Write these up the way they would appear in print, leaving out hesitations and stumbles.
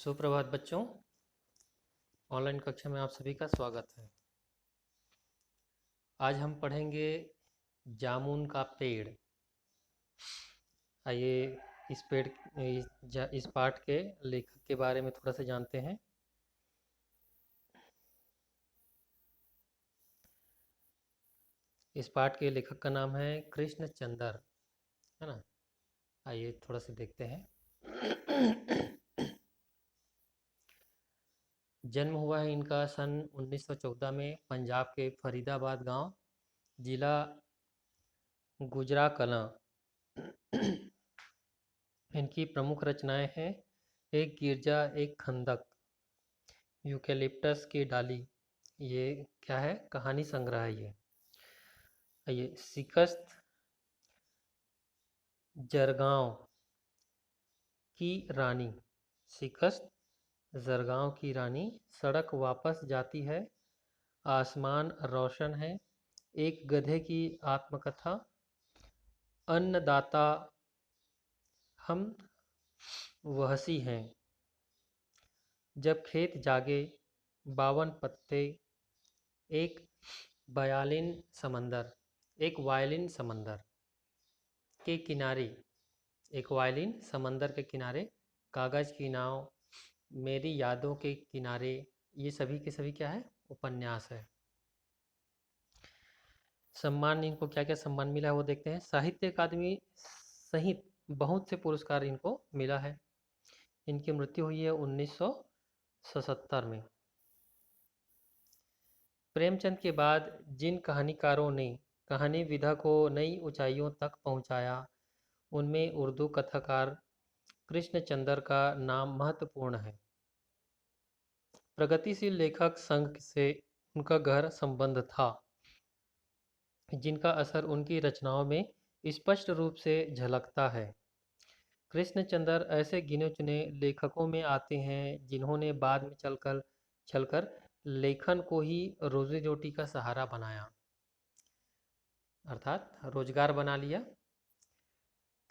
सुप्रभात बच्चों। ऑनलाइन कक्षा में आप सभी का स्वागत है। आज हम पढ़ेंगे जामुन का पेड़। आइए इस पाठ के लेखक के बारे में थोड़ा सा जानते हैं। इस पाठ के लेखक का नाम है कृष्ण चंद्र, है ना। आइए थोड़ा सा देखते हैं। जन्म हुआ है इनका सन 1914 में पंजाब के फरीदाबाद गांव, जिला गुजराकलां। इनकी प्रमुख रचनाएं हैं एक गिरजा, एक खंदक, यूकेलिप्टस की डाली। ये क्या है? कहानी संग्रह है ये शिकस्त जरगांव की रानी। शिकस्त जरगांव की रानी। सड़क वापस जाती है, आसमान रोशन है, एक गधे की आत्मकथा, अन्नदाता हम वहसी हैं, जब खेत जागे, 52 पत्ते, एक वायलिन समंदर, एक वायलिन समंदर के किनारे, एक वायलिन समंदर के किनारे, कागज की नाव, मेरी यादों के किनारे। ये सभी के सभी क्या है? उपन्यास है। सम्मान इनको क्या क्या सम्मान मिला है वो देखते हैं। साहित्य अकादमी सहित बहुत से पुरस्कार इनको मिला है। इनकी मृत्यु हुई है 1977 में। प्रेमचंद के बाद जिन कहानीकारों ने कहानी विधा को नई ऊंचाइयों तक पहुंचाया, उनमें उर्दू कथाकार कृष्णचंद्र का नाम महत्वपूर्ण है। प्रगतिशील लेखक संघ से उनका गहरा संबंध था, जिनका असर उनकी रचनाओं में स्पष्ट रूप से झलकता है। कृष्णचंद्र ऐसे गिने चुने लेखकों में आते हैं जिन्होंने बाद में चलकर लेखन को ही रोजी रोटी का सहारा बनाया, अर्थात रोजगार बना लिया।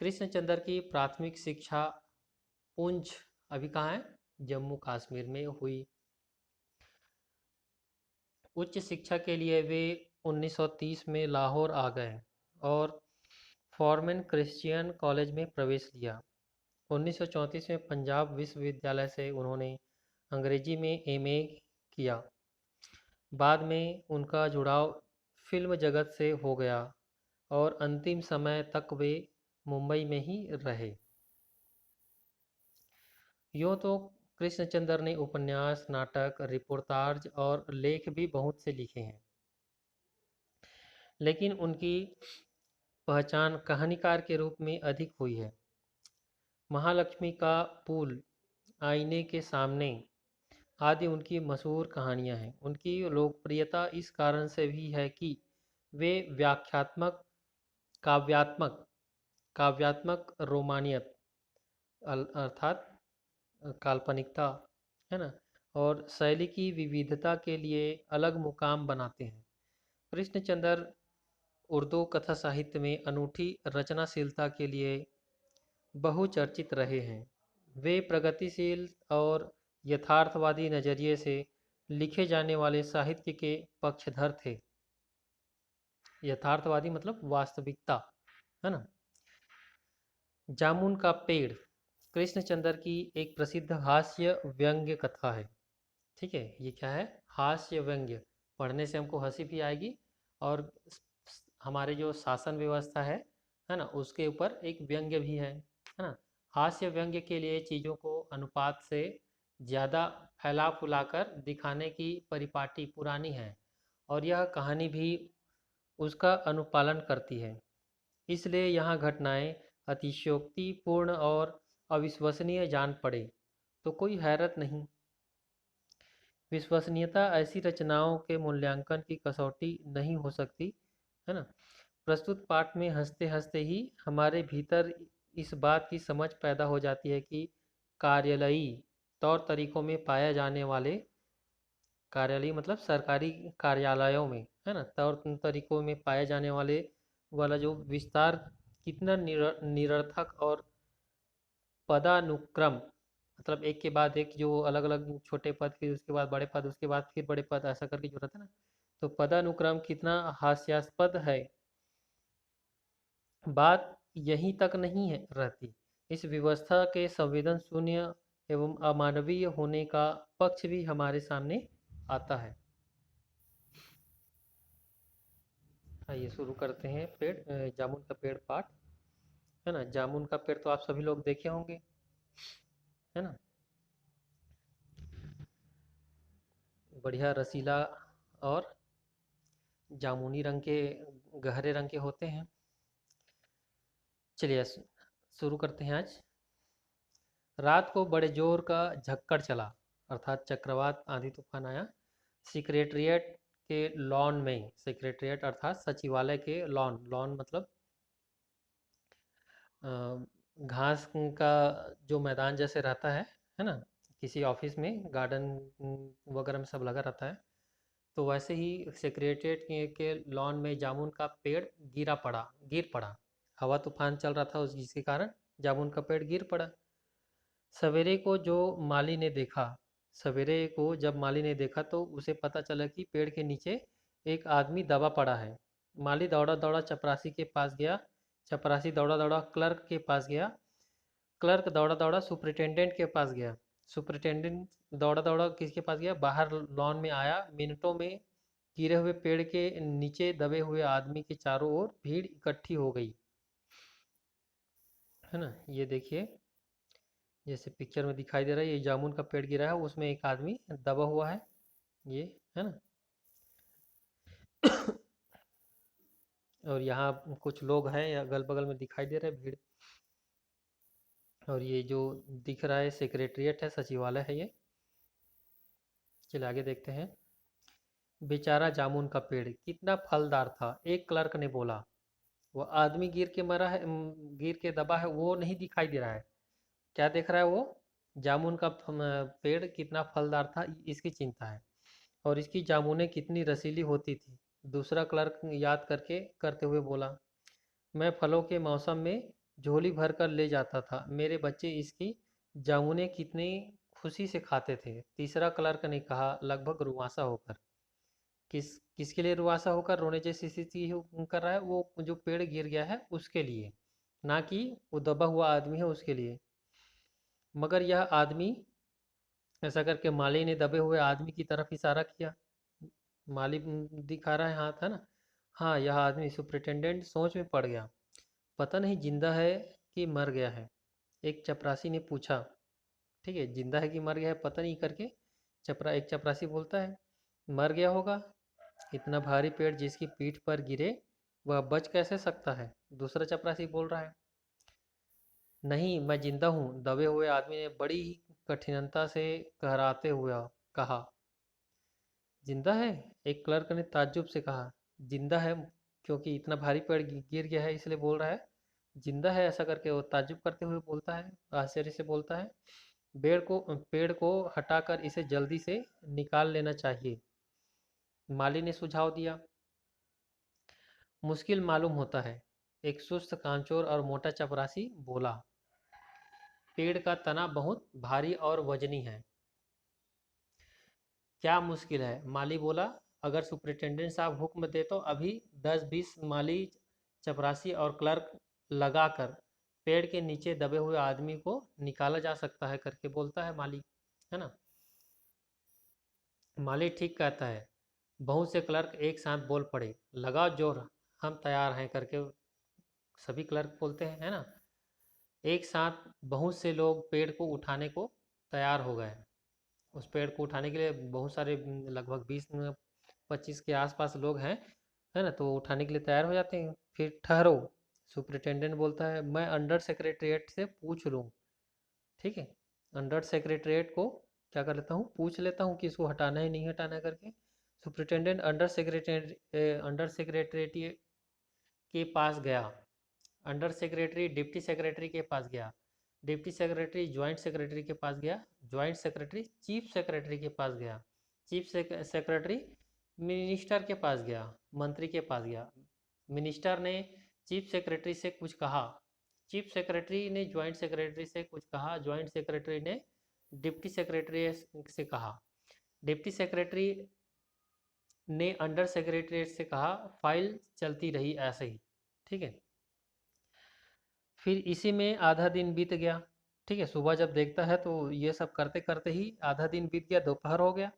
कृष्णचंद्र की प्राथमिक शिक्षा पुंछ, अभी कहाँ है? जम्मू कश्मीर में हुई। उच्च शिक्षा के लिए वे 1930 में लाहौर आ गए और फॉरमैन क्रिश्चियन कॉलेज में प्रवेश लिया। 1934 में पंजाब विश्वविद्यालय से उन्होंने अंग्रेजी में एमए किया। बाद में उनका जुड़ाव फिल्म जगत से हो गया और अंतिम समय तक वे मुंबई में ही रहे। यूँ तो कृष्णचंद्र ने उपन्यास, नाटक, रिपोर्टाज और लेख भी बहुत से लिखे हैं, लेकिन उनकी पहचान कहानीकार के रूप में अधिक हुई है। महालक्ष्मी का पुल, आईने के सामने आदि उनकी मशहूर कहानियां हैं। उनकी लोकप्रियता इस कारण से भी है कि वे व्याख्यात्मक, काव्यात्मक काव्यात्मक रोमानियत अर्थात काल्पनिकता, है ना, और शैली की विविधता के लिए अलग मुकाम बनाते हैं। कृष्णचंद्र उर्दू कथा साहित्य में अनूठी रचनाशीलता के लिए बहुचर्चित रहे हैं। वे प्रगतिशील और यथार्थवादी नज़रिए से लिखे जाने वाले साहित्य के पक्षधर थे। यथार्थवादी मतलब वास्तविकता, है ना। जामुन का पेड़ कृष्णचंद्र की एक प्रसिद्ध हास्य व्यंग्य कथा है। ठीक है, ये क्या है? हास्य व्यंग्य। पढ़ने से हमको हंसी भी आएगी और हमारे जो शासन व्यवस्था है ना, उसके ऊपर एक व्यंग्य भी है ना। हास्य व्यंग्य के लिए चीज़ों को अनुपात से ज़्यादा फैला फुलाकर दिखाने की परिपाटी पुरानी है और यह कहानी भी उसका अनुपालन करती है। इसलिए यहाँ घटनाएं अतिशयोक्तिपूर्ण और अविश्वसनीय जान पड़े तो कोई हैरत नहीं। विश्वसनीयता ऐसी रचनाओं के मूल्यांकन की कसौटी नहीं हो सकती, है ना। प्रस्तुत पाठ में हंसते हंसते ही हमारे भीतर इस बात की समझ पैदा हो जाती है कि कार्यालयी तौर तरीकों में पाए जाने वाले, कार्यालय मतलब सरकारी कार्यालयों में, है ना, तौर तरीकों में पाए जाने वाले वाला जो विस्तार कितना निरर्थक और पदानुक्रम मतलब एक के बाद एक जो अलग अलग छोटे पद, फिर उसके बाद बड़े पद, उसके बाद फिर बड़े पद, ऐसा करके जो रहता है ना, तो पदानुक्रम कितना हास्यास्पद है। बात यहीं तक नहीं है रहती, इस व्यवस्था के संवेदन शून्य एवं अमानवीय होने का पक्ष भी हमारे सामने आता है। आइए शुरू करते हैं जामुन का पेड़ पाठ, है ना। जामुन का पेड़ तो आप सभी लोग देखे होंगे, है ना। बढ़िया रसीला और जामुनी रंग के, गहरे रंग के होते हैं। चलिए शुरू करते हैं आज। रात को बड़े जोर का झक्कड़ चला, अर्थात चक्रवात आंधी तूफान आया। सेक्रेटरिएट के लॉन में, सेक्रेटरिएट अर्थात सचिवालय के लॉन, लॉन मतलब घास का जो मैदान जैसे रहता है ना, किसी ऑफिस में गार्डन वगैरह में सब लगा रहता है, तो वैसे ही सेक्रेटरिएट के लॉन में जामुन का पेड़ गिर पड़ा। हवा तूफान चल रहा था, उस जिसके कारण जामुन का पेड़ गिर पड़ा। सवेरे को जो माली ने देखा सवेरे को जब माली ने देखा तो उसे पता चला कि पेड़ के नीचे एक आदमी दबा पड़ा है। माली दौड़ा दौड़ा चपरासी के पास गया, चपरासी दौड़ा दौड़ा क्लर्क के पास गया, क्लर्क दौड़ा दौड़ा सुपरिटेंडेंट के पास गया, सुपरिटेंडेंट दौड़ा दौड़ा किसके पास गया, बाहर लॉन में आया। मिनटों में गिरे हुए पेड़ के नीचे दबे हुए आदमी के चारों ओर भीड़ इकट्ठी हो गई, है ना। ये देखिए, जैसे पिक्चर में दिखाई दे रहा है, ये जामुन का पेड़ गिरा है, उसमें एक आदमी दबा हुआ है, ये, है ना। और यहाँ कुछ लोग हैं अगल बगल में दिखाई दे रहे हैं, भीड़। और ये जो दिख रहा है सेक्रेटरिएट है, सचिवालय है ये। चलिए आगे देखते हैं। बेचारा जामुन का पेड़ कितना फलदार था, एक क्लर्क ने बोला। वो आदमी गिर के मरा है, गिर के दबा है, वो नहीं दिखाई दे रहा है। क्या देख रहा है वो? जामुन का पेड़ कितना फलदार था, इसकी चिंता है। और इसकी जामुनें कितनी रसीली होती थी। दूसरा क्लर्क याद करके करते हुए बोला, मैं फलों के मौसम में झोली भर कर ले जाता था, मेरे बच्चे इसकी जामुनें कितनी खुशी से खाते थे। तीसरा क्लर्क ने कहा, लगभग रुआसा होकर। किसके लिए रुआसा होकर रोने जैसी स्थिति कर रहा है? वो जो पेड़ गिर गया है उसके लिए, ना कि वो दबा हुआ आदमी है उसके लिए। मगर यह आदमी, ऐसा करके माली ने दबे हुए आदमी की तरफ इशारा किया। माली दिखा रहा है हाथ, है ना। हाँ, यह आदमी। सुपरिटेंडेंट सोच में पड़ गया। पता नहीं जिंदा है कि मर गया है, एक चपरासी ने पूछा। ठीक है, जिंदा है कि मर गया है पता नहीं करके एक चपरासी बोलता है, मर गया होगा, इतना भारी पेड़ जिसकी पीठ पर गिरे वह बच कैसे सकता है? दूसरा चपरासी बोल रहा है। नहीं, मैं जिंदा हूँ, दबे हुए आदमी ने बड़ी कठिनता से कहराते हुए कहा। जिंदा है? एक क्लर्क ने ताज्जुब से कहा। जिंदा है, क्योंकि इतना भारी पेड़ गिर गया है इसलिए बोल रहा है जिंदा है, ऐसा करके वो ताज्जुब करते हुए बोलता है, आश्चर्य से बोलता है। पेड़ को हटाकर इसे जल्दी से निकाल लेना चाहिए, माली ने सुझाव दिया। मुश्किल मालूम होता है, एक सुस्त कामचोर और मोटा चपरासी बोला। पेड़ का तना बहुत भारी और वजनी है। क्या मुश्किल है? माली बोला। अगर सुपरिटेंडेंट साहब हुक्म दे तो अभी 10-20 माली, चपरासी और क्लर्क लगाकर पेड़ के नीचे दबे हुए आदमी को निकाला जा सकता है, करके बोलता है माली, है ना। माली ठीक कहता है। बहुत से क्लर्क एक साथ बोल पड़े, लगाओ जोर, हम तैयार हैं, करके सभी क्लर्क बोलते हैं, है ना। एक साथ बहुत से लोग पेड़ को उठाने को तैयार हो गए। उस पेड़ को उठाने के लिए बहुत सारे, लगभग 20-25 के आसपास लोग हैं, है ना, तो वो उठाने के लिए तैयार हो जाते हैं। फिर ठहरो, सुपरिटेंडेंट बोलता है, मैं अंडर सेक्रेटरीट से पूछ लूँ। ठीक है, अंडर सेक्रेटरीट को क्या कर लेता हूँ, पूछ लेता हूँ कि इसको हटाना है नहीं हटाना है करके। सुपरिटेंडेंट अंडर सेक्रेटरी के पास गया। अंडर सेक्रेटरी डिप्टी सेक्रेटरी के पास गया, डिप्टी सेक्रेटरी ज्वाइंट सेक्रेटरी के पास गया, ज्वाइंट सेक्रेटरी चीफ सेक्रेटरी के पास गया, चीफ सेक्रेटरी मिनिस्टर के पास गया, मंत्री के पास गया। मिनिस्टर ने चीफ सेक्रेटरी से कुछ कहा, चीफ सेक्रेटरी ने ज्वाइंट सेक्रेटरी से कुछ कहा, ज्वाइंट सेक्रेटरी ने डिप्टी सेक्रेटरी से कहा। डिप्टी सेक्रेटरी ने अंडर सेक्रेटरी से कहा। फाइल चलती रही ऐसे ही। ठीक है। फिर इसी में आधा दिन बीत गया। ठीक है, सुबह जब देखता है तो ये सब करते करते ही आधा दिन बीत गया, दोपहर हो गया।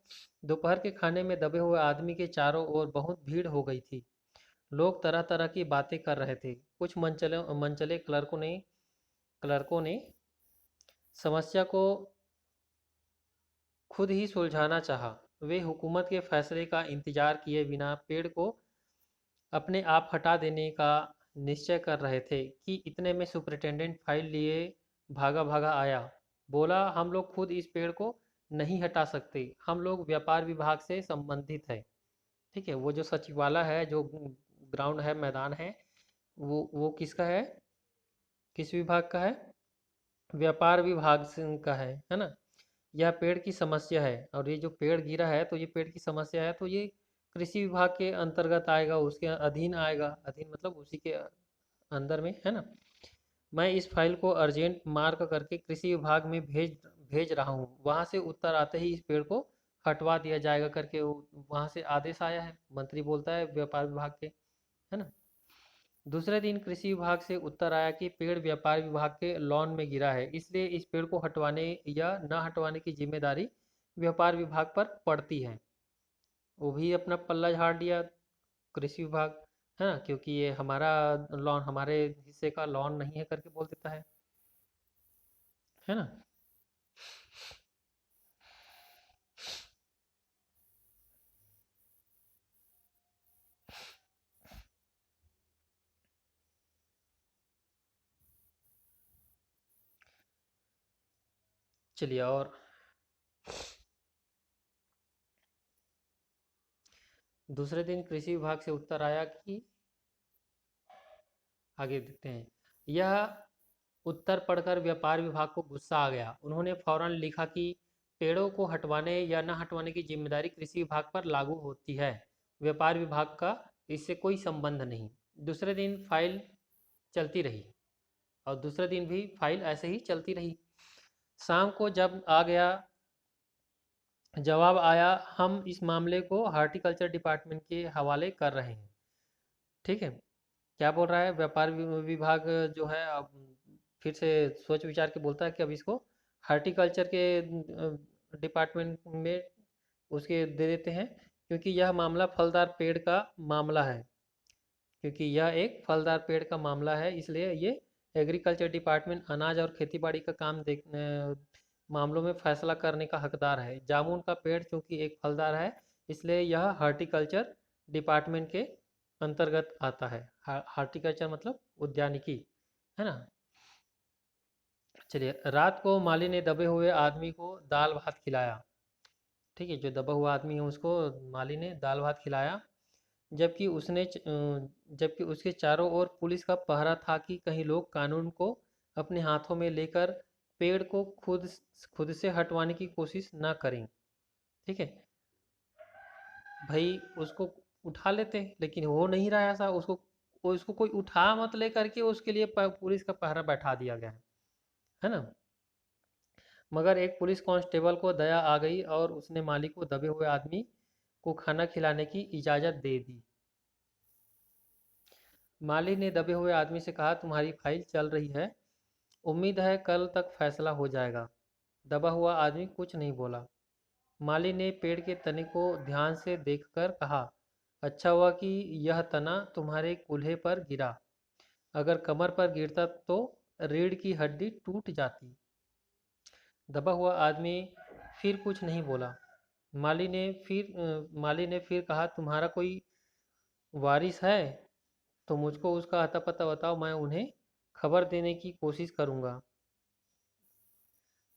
दोपहर के खाने में दबे हुए आदमी के चारों ओर बहुत भीड़ हो गई थी। लोग तरह तरह की बातें कर रहे थे। कुछ मनचले मनचले क्लर्कों ने समस्या को खुद ही सुलझाना चाहा। वे हुकूमत के फैसले का इंतजार किए बिना पेड़ को अपने आप हटा देने का निश्चय कर रहे थे कि इतने में सुपरिटेंडेंट फाइल लिए भागा भागा आया। बोला, हम लोग खुद इस पेड़ को नहीं हटा सकते, हम लोग व्यापार विभाग से संबंधित है। ठीक है, वो जो सचिवालय है, जो ग्राउंड है, मैदान है, वो किसका है, किस विभाग का है? व्यापार विभाग का है ना। यह पेड़ की समस्या है, और ये जो पेड़ गिरा है तो ये पेड़ की समस्या है, तो ये कृषि विभाग के अंतर्गत आएगा, उसके अधीन आएगा। अधीन मतलब उसी के अंदर में, है ना। मैं इस फाइल को अर्जेंट मार्क करके कृषि विभाग में भेज भेज रहा हूँ। वहाँ से उत्तर आते ही इस पेड़ को हटवा दिया जाएगा करके वहाँ से आदेश आया है। मंत्री बोलता है व्यापार विभाग के, है ना। दूसरे दिन कृषि विभाग से उत्तर आया कि पेड़ व्यापार विभाग के लॉन में गिरा है, इसलिए इस पेड़ को हटवाने या न हटवाने की जिम्मेदारी व्यापार विभाग पर पड़ती है। वो भी अपना पल्ला झाड़ दिया कृषि विभाग, है ना, क्योंकि ये हमारा लॉन, हमारे हिस्से का लॉन नहीं है करके बोल देता है ना। चलिए, और दूसरे दिन कृषि विभाग से उत्तर आया कि, आगे देखते हैं। यह उत्तर पढ़कर व्यापार विभाग को गुस्सा आ गया। उन्होंने फौरन लिखा कि पेड़ों को हटवाने या न हटवाने की जिम्मेदारी कृषि विभाग पर लागू होती है, व्यापार विभाग का इससे कोई संबंध नहीं। दूसरे दिन फाइल चलती रही, और दूसरे दिन भी फाइल ऐसे ही चलती रही। शाम को जब आ गया जवाब आया, हम इस मामले को हार्टिकल्चर डिपार्टमेंट के हवाले कर रहे हैं। ठीक है, क्या बोल रहा है व्यापार विभाग जो है, अब फिर से सोच विचार के बोलता है कि अब इसको हार्टिकल्चर के डिपार्टमेंट में उसके दे देते हैं, क्योंकि यह मामला फलदार पेड़ का मामला है। क्योंकि यह एक फलदार पेड़ का मामला है, इसलिए ये एग्रीकल्चर डिपार्टमेंट अनाज और खेतीबाड़ी का काम मामलों में फैसला करने का हकदार है। जामुन का पेड़ चूंकि एक फलदार है, इसलिए यह हार्टिकल्चर डिपार्टमेंट के अंतर्गत आता है। हार्टिकल्चर मतलब उद्यानिकी, है ना। चलिए, रात को माली ने दबे हुए आदमी को दाल भात खिलाया। ठीक है, जो दबा हुआ आदमी है उसको माली ने दाल भात खिलाया, जबकि जबकि उसके चारों ओर पुलिस का पहरा था कि कहीं लोग कानून को अपने हाथों में लेकर पेड़ को खुद से हटवाने की कोशिश ना करें। ठीक है, भाई उसको उठा लेते, लेकिन हो नहीं रहा है ऐसा। उसको कोई उठा मत ले करके उसके लिए पुलिस का पहरा बैठा दिया गया है ना। मगर एक पुलिस कांस्टेबल को दया आ गई और उसने मालिक को दबे हुए आदमी को खाना खिलाने की इजाज़त दे दी। माली ने दबे हुए आदमी से कहा, तुम्हारी फाइल चल रही है, उम्मीद है कल तक फैसला हो जाएगा। दबा हुआ आदमी कुछ नहीं बोला। माली ने पेड़ के तने को ध्यान से देखकर कहा, अच्छा हुआ कि यह तना तुम्हारे कूल्हे पर गिरा, अगर कमर पर गिरता तो रीढ़ की हड्डी टूट जाती। दबा हुआ आदमी फिर कुछ नहीं बोला। माली ने फिर कहा, तुम्हारा कोई वारिस है तो मुझको उसका अता पता बताओ, मैं उन्हें खबर देने की कोशिश करूंगा।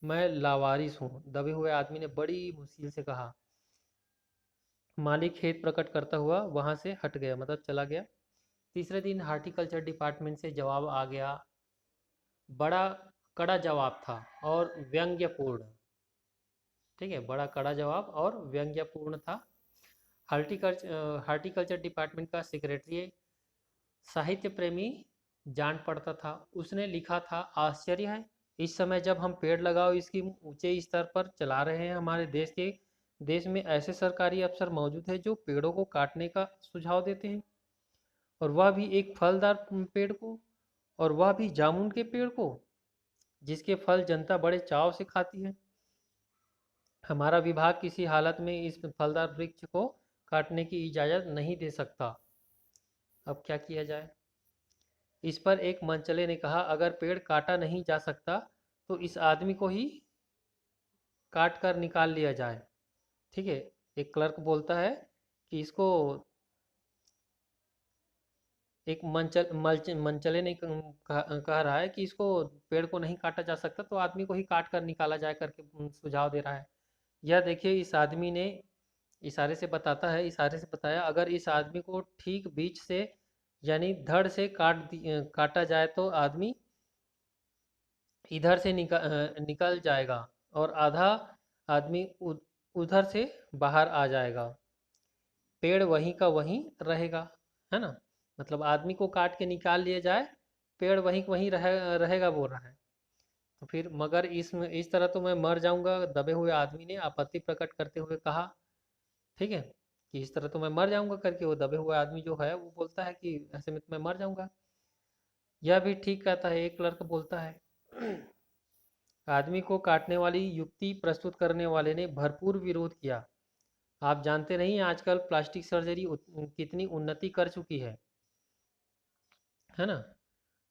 मैं लावारिस हूँ, दबे हुए आदमी ने बड़ी मुश्किल से कहा। माली खेद प्रकट करता हुआ वहां से हट गया, मतलब चला गया। तीसरे दिन हार्टिकल्चर डिपार्टमेंट से जवाब आ गया। बड़ा कड़ा जवाब था और व्यंग्यपूर्ण। ठीक है, बड़ा कड़ा जवाब और व्यंग्यपूर्ण था। हार्टिकल्चर डिपार्टमेंट का सेक्रेटरी साहित्य प्रेमी जान पड़ता था। उसने लिखा था, आश्चर्य है इस समय जब हम पेड़ लगाओ इसकी ऊंचे स्तर पर चला रहे हैं, हमारे देश में ऐसे सरकारी अफसर मौजूद हैं जो पेड़ों को काटने का सुझाव देते हैं, और वह भी एक फलदार पेड़ को, और वह भी जामुन के पेड़ को, जिसके फल जनता बड़े चाव से खाती है। हमारा विभाग किसी हालत में इस फलदार वृक्ष को काटने की इजाज़त नहीं दे सकता। अब क्या किया जाए? इस पर एक मनचले ने कहा, अगर पेड़ काटा नहीं जा सकता तो इस आदमी को ही काट कर निकाल लिया जाए। ठीक है, एक क्लर्क बोलता है कि इसको, एक मनचले ने कह रहा है कि इसको, पेड़ को नहीं काटा जा सकता तो आदमी को ही काट कर निकाला जाए करके सुझाव दे रहा है। यह देखिए, इस आदमी ने इशारे से बताता है, इशारे से बताया, अगर इस आदमी को ठीक बीच से यानी धड़ से काटा जाए तो आदमी इधर से निकल जाएगा और आधा आदमी उधर से बाहर आ जाएगा, पेड़ वहीं का वहीं रहेगा। है ना? मतलब आदमी को काट के निकाल लिया जाए, पेड़ वहीं का वहीं रहेगा बोल रहा है। तो फिर मगर इस तरह तो मैं मर जाऊंगा, दबे हुए आदमी ने आपत्ति प्रकट करते हुए कहा। ठीक है, कि इस तरह तो मैं मर जाऊंगा करके वो दबे हुए आदमी जो है वो बोलता है कि ऐसे में तो मैं मर जाऊंगा। यह भी ठीक कहता है, एक लड़का बोलता है। आदमी को काटने वाली युक्ति प्रस्तुत करने वाले ने भरपूर विरोध किया। आप जानते नहीं आजकल प्लास्टिक सर्जरी कितनी उन्नति कर चुकी है ना?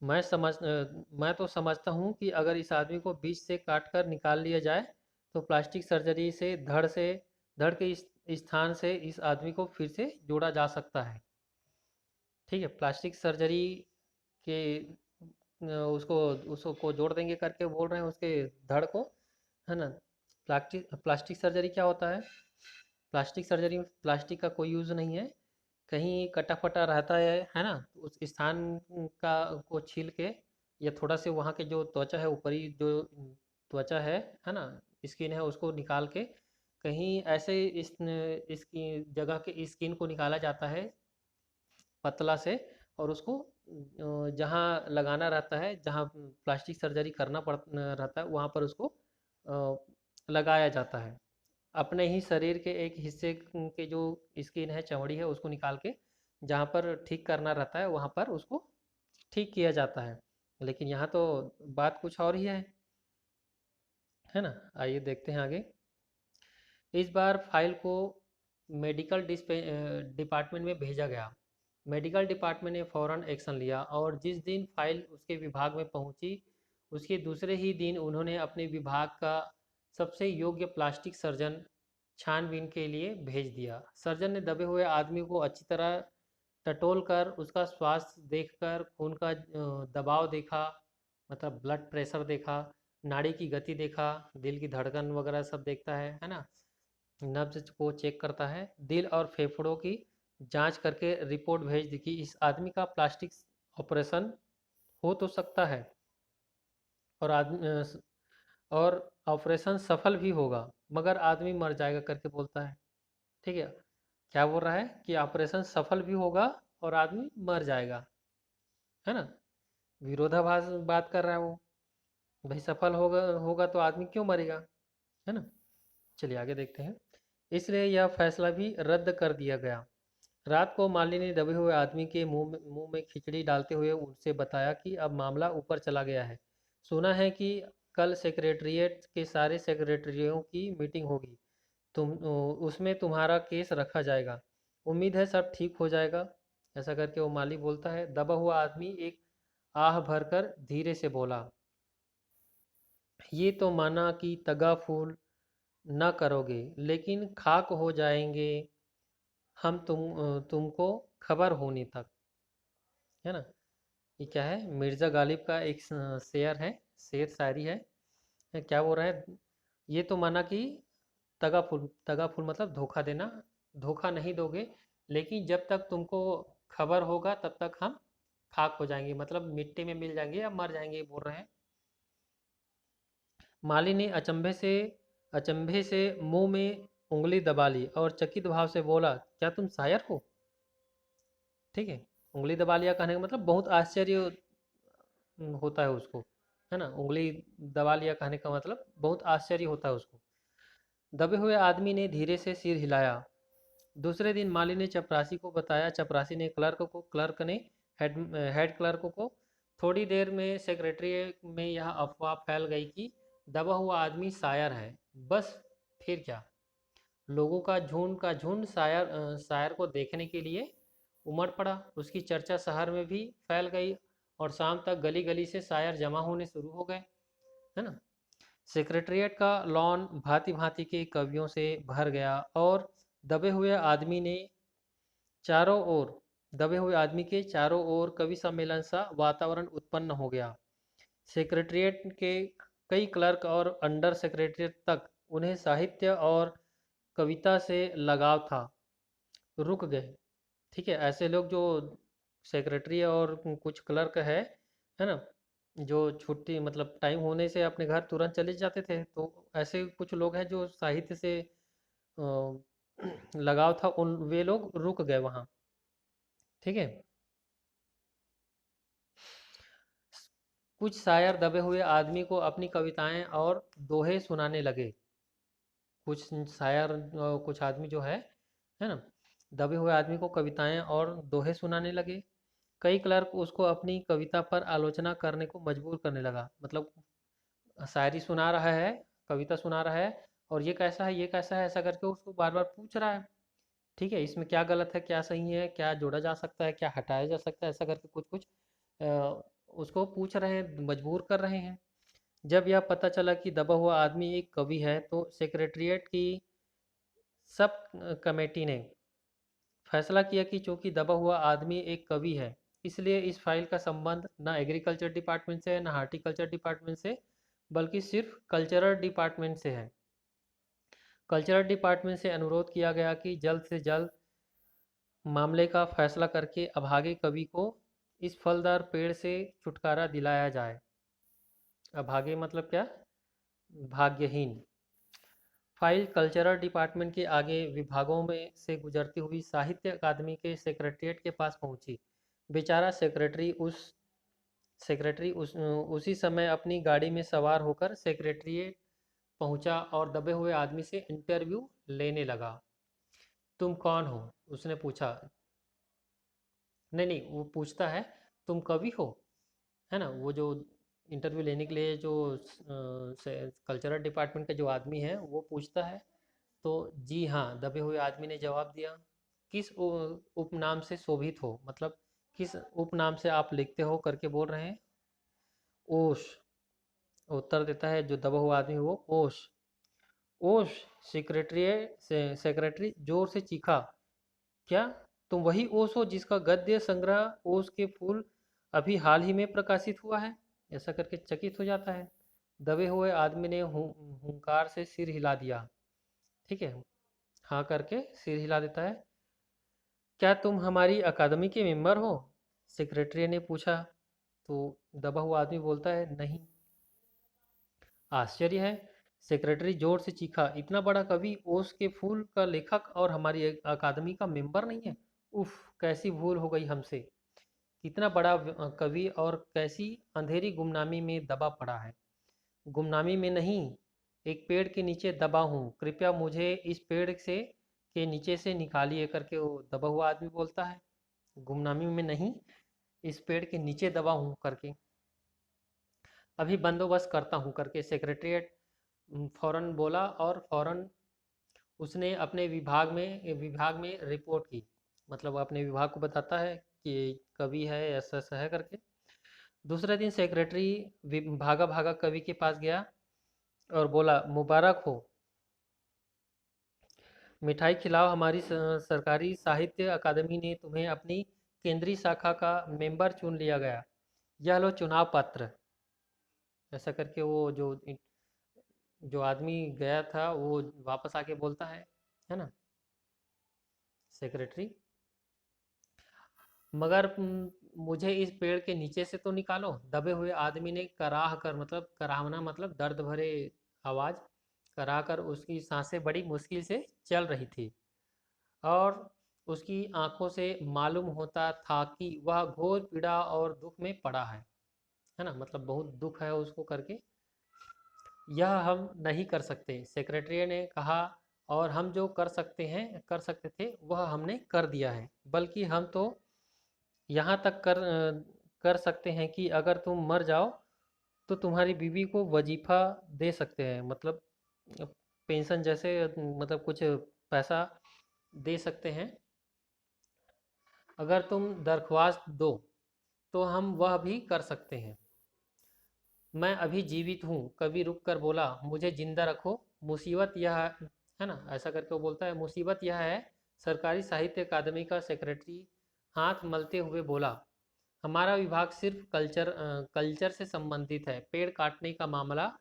मैं तो समझता हूँ कि अगर इस आदमी को बीच से काट कर निकाल लिया जाए तो प्लास्टिक सर्जरी से धड़ के इस स्थान से इस आदमी को फिर से जोड़ा जा सकता है। ठीक है, प्लास्टिक सर्जरी के उसको उसको जोड़ देंगे करके बोल रहे हैं उसके धड़ को। है ना? प्लास्टिक सर्जरी क्या होता है? प्लास्टिक सर्जरी में प्लास्टिक का कोई यूज़ नहीं है, कहीं कटा फटा रहता है ना? उस स्थान का को छील के, या थोड़ा से वहाँ के जो त्वचा है, ऊपरी जो त्वचा है ना, स्किन है, उसको निकाल के कहीं ऐसे इसकी जगह के स्किन को निकाला जाता है पतला से, और उसको जहाँ लगाना रहता है, जहाँ प्लास्टिक सर्जरी करना पड़ रहता है वहाँ पर उसको लगाया जाता है। अपने ही शरीर के एक हिस्से के जो स्किन है, चमड़ी है, उसको निकाल के जहाँ पर ठीक करना रहता है वहाँ पर उसको ठीक किया जाता है। लेकिन यहाँ तो बात कुछ और ही है ना? आइए देखते हैं आगे। इस बार फाइल को मेडिकल डिपार्टमेंट में भेजा गया। मेडिकल डिपार्टमेंट ने फौरन एक्शन लिया और जिस दिन फाइल उसके विभाग में पहुंची, उसके दूसरे ही दिन उन्होंने अपने विभाग का सबसे योग्य प्लास्टिक सर्जन छानबीन के लिए भेज दिया। सर्जन ने दबे हुए आदमी को अच्छी तरह टटोल कर उसका स्वास्थ्य देखकर, खून का दबाव देखा, मतलब ब्लड प्रेशर देखा, नाड़ी की गति देखा, दिल की धड़कन वगैरह सब देखता है ना? नब्ज को चेक करता है, दिल और फेफड़ों की जांच करके रिपोर्ट भेज दी कि इस आदमी का प्लास्टिक ऑपरेशन हो तो सकता है, और और ऑपरेशन सफल भी होगा, मगर आदमी मर जाएगा करके बोलता है। ठीक है, क्या बोल रहा है कि ऑपरेशन सफल भी होगा और आदमी मर जाएगा। है ना? विरोधाभास बात कर रहा है वो। भाई सफल होगा होगा तो आदमी क्यों मरेगा? है ना? चलिए आगे देखते हैं। इसलिए यह फैसला भी रद्द कर दिया गया। रात को माली ने दबे हुए आदमी के मुंह में खिचड़ी डालते हुए उनसे बताया कि अब मामला ऊपर चला गया है। सुना है कि कल सेक्रेटरिएट के सारे सेक्रेटरियों की मीटिंग होगी। उसमें तुम्हारा केस रखा जाएगा। उम्मीद है सब ठीक हो जाएगा। ऐसा करके वो माली बोलता है। दबा हुआ आदमी एक आह भरकर धीरे से बोला, ये तो माना कि तगा फूल न करोगे, लेकिन खाक हो जाएंगे हम तुमको खबर होने तक। है ना? ये क्या है? मिर्ज़ा गालिब का एक शेर है, शेर शायरी है। क्या बोल रहा है? ये तो माना कि तगा फूल मतलब धोखा देना, धोखा नहीं दोगे, लेकिन जब तक तुमको खबर होगा तब तक हम खाक हो जाएंगे, मतलब मिट्टी में मिल जाएंगे या मर जाएंगे बोल रहे हैं। माली ने अचंभे से मुंह में उंगली दबा ली और चकित भाव से बोला, क्या तुम शायर हो? ठीक है, उंगली दबा लिया कहने का मतलब बहुत आश्चर्य होता है उसको। है ना, उंगली दबा लिया कहने का मतलब बहुत आश्चर्य होता है उसको। दबे हुए आदमी ने धीरे से सिर हिलाया। दूसरे दिन माली ने चपरासी को बताया। चपरासी ने क्लर्क ने हेड हेड क्लर्क को। थोड़ी देर में सेक्रेटरी में यह अफवाह फैल गई कि दबा हुआ आदमी शायर है। बस फिर क्या, लोगों का झुंड शायर को देखने के लिए उमड़ पड़ा। उसकी चर्चा शहर में भी फैल गई और शाम तक गली गली से शायर जमा होने शुरू हो गए, है ना। सेक्रेटेरिएट का लॉन भांति भांति के कवियों से भर गया और दबे हुए आदमी ने चारों ओर दबे हुए आदमी के चारों ओर कवि सम्मेलन सा वातावरण उत्पन्न हो गया। सेक्रेटेरिएट के कई क्लर्क और अंडर सेक्रेटरी तक उन्हें साहित्य और कविता से लगाव था, रुक गए। ठीक है, ऐसे लोग जो सेक्रेटरी और कुछ क्लर्क है ना, जो छुट्टी मतलब टाइम होने से अपने घर तुरंत चले जाते थे, तो ऐसे कुछ लोग हैं जो साहित्य से अ, लगाव था, उन वे लोग रुक गए वहाँ। ठीक है। कुछ शायर दबे हुए आदमी को अपनी कविताएं और दोहे सुनाने लगे। कुछ शायर कुछ आदमी जो है ना, दबे हुए आदमी को कविताएं और दोहे सुनाने लगे। कई क्लर्क उसको अपनी कविता पर आलोचना करने को मजबूर करने लगा। मतलब शायरी सुना रहा है, कविता सुना रहा है, और ये कैसा है, ये कैसा है, ऐसा करके उसको बार बार पूछ रहा है। ठीक है, इसमें क्या गलत है, क्या सही है, क्या जोड़ा जा सकता है, क्या हटाया जा सकता है, ऐसा करके कुछ कुछ उसको पूछ रहे हैं, मजबूर कर रहे हैं। जब यह पता चला कि दबा हुआ आदमी एक कवि है, तो सेक्रेटेरिएट की सब कमेटी ने फैसला किया कि चूंकि दबा हुआ आदमी एक कवि है, इसलिए इस फाइल का संबंध न एग्रीकल्चर डिपार्टमेंट से है, न हार्टिकल्चर डिपार्टमेंट से, बल्कि सिर्फ कल्चरल डिपार्टमेंट से है। कल्चरल डिपार्टमेंट से अनुरोध किया गया कि जल्द से जल्द मामले का फैसला करके अभागे कवि को इस फलदार पेड़ से छुटकारा दिलाया जाए। अभागे मतलब क्या, भाग्यहीन। फाइल कल्चरल डिपार्टमेंट के आगे विभागों में से गुजरती हुई साहित्य अकादमी के सेक्रेटरीट के पास पहुंची। बेचारा सेक्रेटरी उसी समय अपनी गाड़ी में सवार होकर सेक्रेटरीट पहुंचा और दबे हुए आदमी से इंटरव्यू लेने लगा। तुम कौन हो, उसने पूछा। नहीं नहीं, वो पूछता है तुम कवि हो, है ना। वो जो इंटरव्यू लेने के लिए जो कल्चरल डिपार्टमेंट का जो आदमी है वो पूछता है। तो जी हाँ, दबे हुए आदमी ने जवाब दिया। किस उपनाम से शोभित हो, मतलब किस उपनाम से आप लिखते हो करके बोल रहे हैं। ओश, उत्तर देता है जो दबा हुआ आदमी है, वो ओश। ओश, सेक्रेटरी से सेक्रेटरी जोर से चीखा। क्या तुम वही ओश हो जिसका गद्य संग्रह ओश के फूल अभी हाल ही में प्रकाशित हुआ है, ऐसा करके चकित हो जाता है। दबे हुए आदमी ने हुंकार से सिर हिला दिया। ठीक है, हाँ करके सिर हिला देता है। क्या तुम हमारी अकादमी के मेंबर हो, सेक्रेटरी ने पूछा। तो दबा हुआ आदमी बोलता है नहीं। आश्चर्य है, सेक्रेटरी जोर से चीखा, इतना बड़ा कवि, ओस के फूल का लेखक और हमारी अकादमी का मेंबर नहीं है। उफ, कैसी भूल हो गई हमसे। कितना बड़ा कवि और कैसी अंधेरी गुमनामी में दबा पड़ा है। गुमनामी में नहीं, एक पेड़ के नीचे दबा हूँ, कृपया मुझे इस पेड़ से के नीचे से निकालिए करके वो दबा हुआ आदमी बोलता है। गुमनामी में नहीं, इस पेड़ के नीचे दबा हूँ करके, अभी बंदोबस्त करता हूँ करके सेक्रेटरीट फौरन बोला और फौरन उसने अपने विभाग में रिपोर्ट की। मतलब अपने विभाग को बताता है कि कवि है, ऐसा ऐसा है करके। दूसरे दिन सेक्रेटरी भागा भागा कवि के पास गया और बोला, मुबारक हो, मिठाई खिलाओ, हमारी सरकारी साहित्य अकादमी ने तुम्हें अपनी केंद्रीय शाखा का मेंबर चुन लिया गया। यह लो चुनाव पत्र, ऐसा करके वो जो जो आदमी गया था वो वापस आके बोलता है ना, सेक्रेटरी। मगर मुझे इस पेड़ के नीचे से तो निकालो। दबे हुए आदमी ने कराह कर, मतलब कराहना मतलब दर्द भरे आवाज, कराह कर, उसकी सांसें बड़ी मुश्किल से चल रही थी और उसकी आंखों से मालूम होता था कि वह घोर पीड़ा और दुख में पड़ा है। है ना, मतलब बहुत दुख है उसको करके। यह हम नहीं कर सकते, सेक्रेटरी ने कहा, और हम जो कर सकते थे वह हमने कर दिया है। बल्कि हम तो यहाँ तक कर सकते हैं कि अगर तुम मर जाओ तो तुम्हारी बीवी को वजीफा दे सकते हैं, मतलब पेंशन जैसे, मतलब कुछ पैसा दे सकते हैं। अगर तुम दरख्वास्त दो तो हम वह भी कर सकते हैं। मैं अभी जीवित हूँ, कवि रुक कर बोला, मुझे जिंदा रखो। मुसीबत यह है ना, ऐसा करके वो बोलता है, मुसीबत यह है। सरकारी साहित्य अकादमी का सेक्रेटरी हाथ मलते हुए बोला, हमारा विभाग सिर्फ कल्चर से संबंधित है, पेड़ काटने का मामला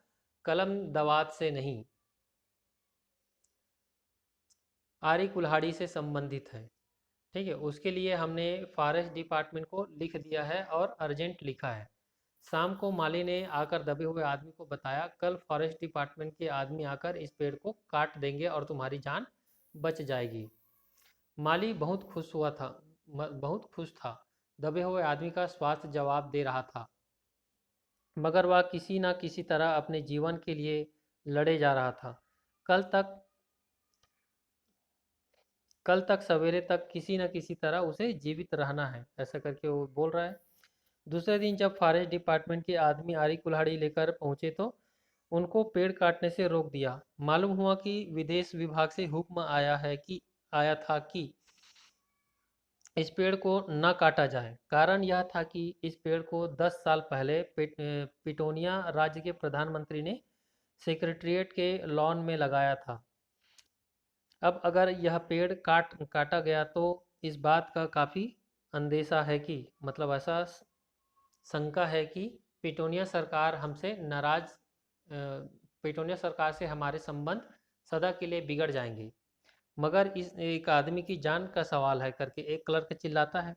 कलम दवात से नहीं, आरी कुल्हाड़ी से संबंधित है। ठीक है, उसके लिए हमने फॉरेस्ट डिपार्टमेंट को लिख दिया है और अर्जेंट लिखा है। शाम को माली ने आकर दबे हुए आदमी को बताया, कल फॉरेस्ट डिपार्टमेंट के आदमी आकर इस पेड़ को काट देंगे और तुम्हारी जान बच जाएगी। माली बहुत खुश था। दबे हुए आदमी का स्वास्थ्य जवाब दे रहा था, मगर वह किसी न किसी तरह अपने जीवन के लिए लड़े जा रहा था। कल तक कल तक सवेरे तक किसी न किसी तरह उसे जीवित रहना है, ऐसा करके वो बोल रहा है। दूसरे दिन जब फॉरेस्ट डिपार्टमेंट के आदमी आरी कुल्हाड़ी लेकर पहुंचे तो उनको पेड़ काटने से रोक दिया। मालूम हुआ कि विदेश विभाग से हुक्म आया था कि इस पेड़ को न काटा जाए। कारण यह था कि इस पेड़ को 10 साल पहले पिटोनिया राज्य के प्रधानमंत्री ने सेक्रेटरिएट के लॉन में लगाया था। अब अगर यह पेड़ काटा गया तो इस बात का काफ़ी अंदेशा है कि, मतलब ऐसा शंका है कि पिटोनिया सरकार हमसे नाराज पिटोनिया सरकार से हमारे संबंध सदा के लिए बिगड़ जाएंगे। मगर इस एक आदमी की जान का सवाल है करके एक क्लर्क चिल्लाता है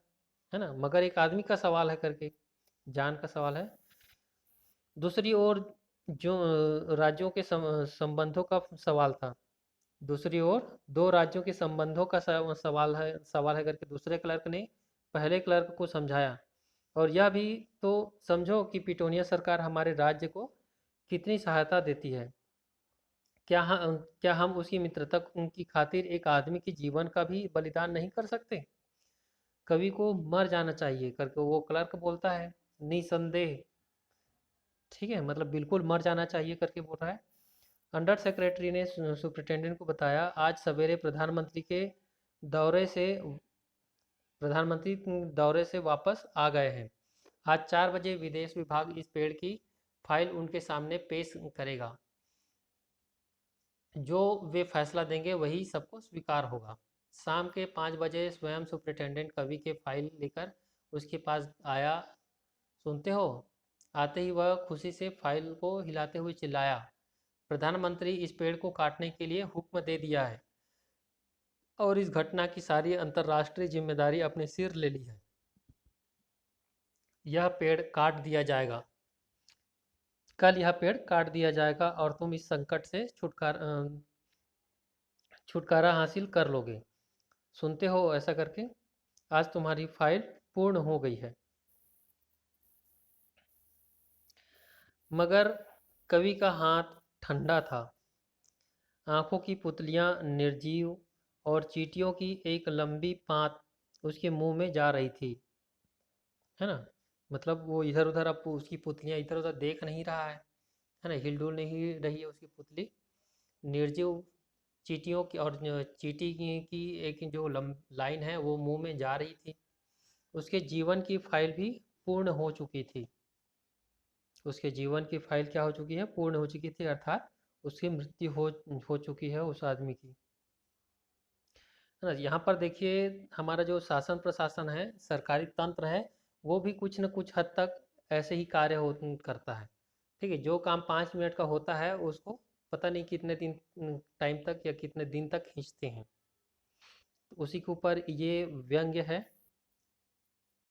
ना, मगर एक आदमी का सवाल है करके, जान का सवाल है। दूसरी ओर जो राज्यों के संबंधों का सवाल था। दूसरी ओर दो राज्यों के संबंधों का सवाल है करके दूसरे क्लर्क ने पहले क्लर्क को समझाया, और यह भी तो समझो कि पिटोनिया सरकार हमारे राज्य को कितनी सहायता देती है। क्या हम उसकी मित्रता की खातिर एक आदमी के जीवन का भी बलिदान नहीं कर सकते? कवि को मर जाना चाहिए करके वो क्लर्क बोलता है, निसंदेह। ठीक है, मतलब बिल्कुल मर जाना चाहिए करके बोल रहा है। अंडर सेक्रेटरी ने सुपरिटेंडेंट को बताया, आज सवेरे दौरे से प्रधानमंत्री दौरे से वापस आ गए हैं। आज 4 बजे विदेश विभाग इस पेड़ की फाइल उनके सामने पेश करेगा। जो वे फैसला देंगे वही सबको स्वीकार होगा। शाम के 5 बजे स्वयं सुपरिटेंडेंट कवि के फाइल लेकर उसके पास आया। सुनते हो? आते ही वह खुशी से फाइल को हिलाते हुए चिल्लाया, प्रधानमंत्री इस पेड़ को काटने के लिए हुक्म दे दिया है और इस घटना की सारी अंतर्राष्ट्रीय जिम्मेदारी अपने सिर ले ली है। यह पेड़ काट दिया जाएगा, कल यह पेड़ काट दिया जाएगा और तुम इस संकट से छुटकारा हासिल कर लोगे। सुनते हो? ऐसा करके आज तुम्हारी फाइल पूर्ण हो गई है। मगर कवि का हाथ ठंडा था। आंखों की पुतलियां निर्जीव और चींटियों की एक लंबी पात उसके मुंह में जा रही थी। है ना, मतलब वो इधर उधर, अब उसकी पुतलियां इधर उधर देख नहीं रहा है ना, हिलडुल नहीं रही है उसकी पुतली। निर्जीव चींटियों की, और चींटी की एक जो लाइन है वो मुंह में जा रही थी। उसके जीवन की फाइल भी पूर्ण हो चुकी थी। उसके जीवन की फाइल क्या हो चुकी है? पूर्ण हो चुकी थी, अर्थात उसकी मृत्यु हो चुकी है उस आदमी की। है ना, यहाँ पर देखिए हमारा जो शासन प्रशासन है, सरकारी तंत्र है, वो भी कुछ न कुछ हद तक ऐसे ही कार्य करता है। ठीक है, जो काम 5 मिनट का होता है उसको पता नहीं कितने दिन टाइम तक या कितने दिन तक खींचते हैं। तो उसी के ऊपर ये व्यंग्य है।